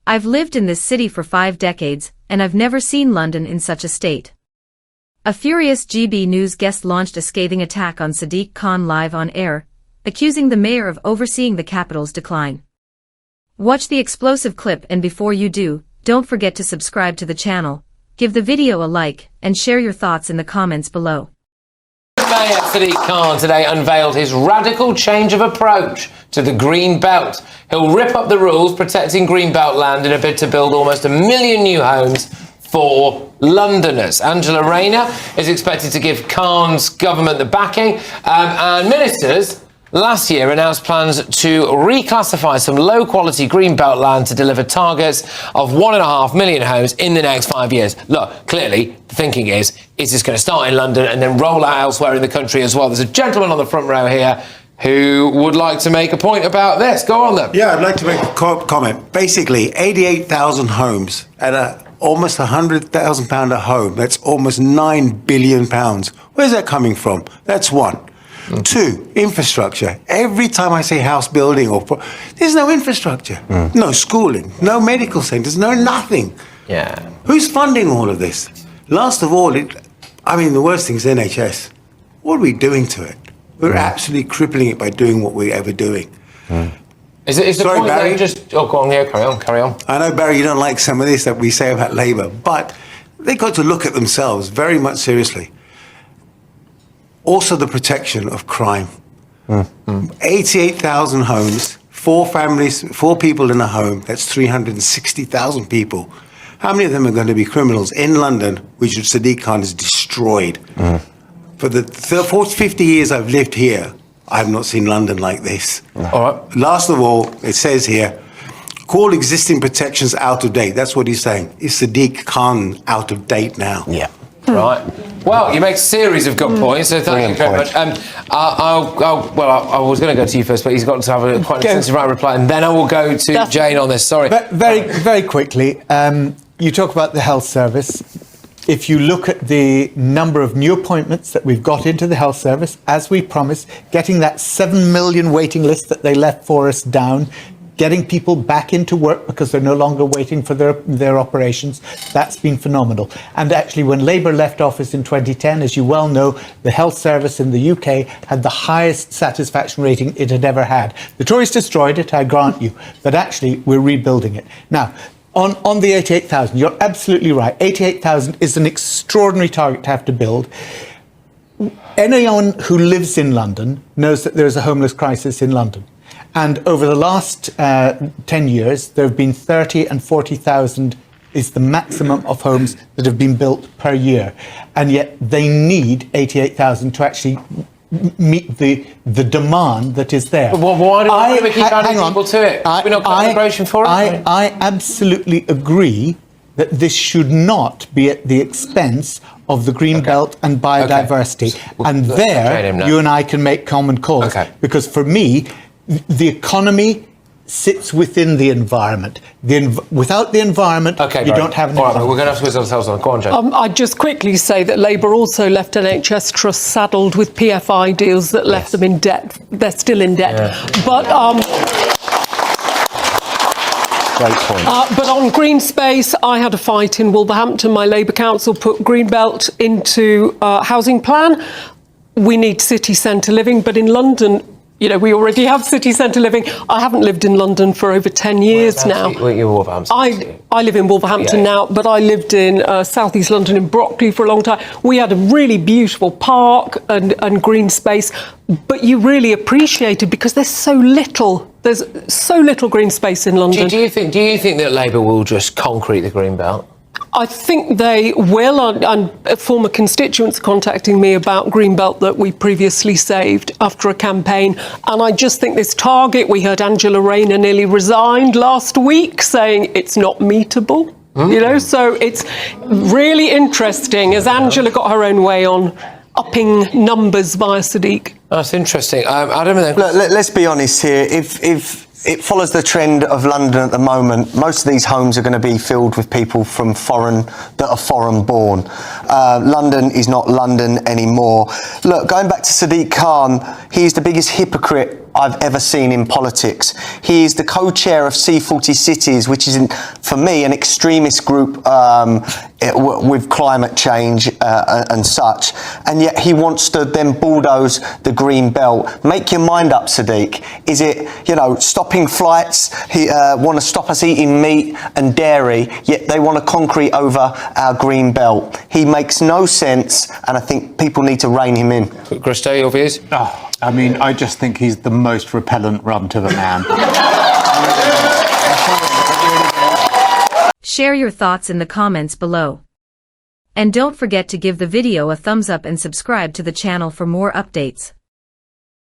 I've lived in this city for 5 decades, and I've never seen London in such a state. A furious GB News guest launched a scathing attack on Sadiq Khan live on air, accusing the mayor of overseeing the capital's decline. Watch the explosive clip, and before you do, don't forget to subscribe to the channel, give the video a like, and share your thoughts in the comments below. Mayor Sadiq Khan today unveiled his radical change of approach to the Green Belt. He'll rip up the rules protecting Green Belt land in a bid to build almost 1 million new homes for Londoners. Angela Rayner is expected to give Khan's government the backing, and ministers last year announced plans to reclassify some low-quality Greenbelt land to deliver targets of 1.5 million homes in the next 5 years. Look, clearly, the thinking is this going to start in London and then roll out elsewhere in the country as well? There's a gentleman on the front row here who would like to make a point about this. Go on, then. Yeah, I'd like to make a comment. Basically, 88,000 homes at almost £100,000 a home. That's almost £9 billion. Where's that coming from? That's one. Two, infrastructure. Every time I say house building there's no infrastructure, no schooling, no medical centres, no nothing. Yeah. Who's funding all of this? Last of all, the worst thing is NHS. What are we doing to it? We're absolutely crippling it by doing what we're ever doing. Is the Sorry, point Barry. go on, yeah, carry on. I know, Barry, you don't like some of this that we say about Labour, but they've got to look at themselves very much seriously. Also, the protection of crime. 88,000 homes, 4 families, 4 people in a home, that's 360,000 people. How many of them are going to be criminals in London, which Sadiq Khan has destroyed? For the 50 years I've lived here, I have not seen London like this. All right. Last of all, it says here, call existing protections out of date. That's what he's saying. Is Sadiq Khan out of date now? Yeah. Right. Well, you make a series of good points, so thank you very much. I was going to go to you first, but he's got to have a quite extensive round reply, and then I will go to Jane on this. Sorry. Very quickly, you talk about the health service. If you look at the number of new appointments that we've got into the health service, as we promised, getting that 7 million waiting list that they left for us down, getting people back into work because they're no longer waiting for their operations, that's been phenomenal. And actually, when Labour left office in 2010, as you well know, the health service in the UK had the highest satisfaction rating it had ever had. The Tories destroyed it, I grant you, but actually we're rebuilding it. Now, on the 88,000, you're absolutely right. 88,000 is an extraordinary target to have to build. Anyone who lives in London knows that there's a homeless crisis in London. And over the last 10 years, there have been 30 and 40,000 is the maximum of homes that have been built per year. And yet they need 88,000 to actually meet the demand that is there. But why do we keep adding people to it? We're not got immigration for it? I absolutely agree that this should not be at the expense of the Green Belt and biodiversity. And there, you and I can make common cause. Because for me, the economy sits within the environment. Without the environment, you don't have an economy. All right, we're going to have to quiz ourselves on. Go on, Jane. I'd just quickly say that Labour also left NHS trusts saddled with PFI deals that left them in debt. They're still in debt. Yeah. But great point. But on green space, I had a fight in Wolverhampton. My Labour council put Greenbelt into housing plan. We need city centre living, but in London, we already have city centre living. I haven't lived in London for over 10 years now. I live in Wolverhampton now, but I lived in South East London in Brockley for a long time. We had a really beautiful park and green space, but you really appreciate it because there's so little green space in London. Do you think that Labour will just concrete the Green Belt? I think they will, and former constituents contacting me about Greenbelt that we previously saved after a campaign. And I just think this target, we heard Angela Rayner nearly resigned last week saying it's not meetable. So it's really interesting as Angela got her own way on upping numbers via Sadiq. That's interesting. Adam, Look, let's be honest here. If It follows the trend of London at the moment. Most of these homes are going to be filled with people from that are foreign born. London is not London anymore. Look, going back to Sadiq Khan, he's the biggest hypocrite I've ever seen in politics. He is the co-chair of C40 Cities, which is, for me, an extremist group with climate change and such. And yet he wants to then bulldoze the green belt. Make your mind up, Sadiq. Is it, stopping flights? He want to stop us eating meat and dairy, yet they want to concrete over our green belt. He makes no sense, and I think people need to rein him in. Christo, your views? Oh, I just think he's the most repellent runt of a man. Share your thoughts in the comments below. And don't forget to give the video a thumbs up and subscribe to the channel for more updates.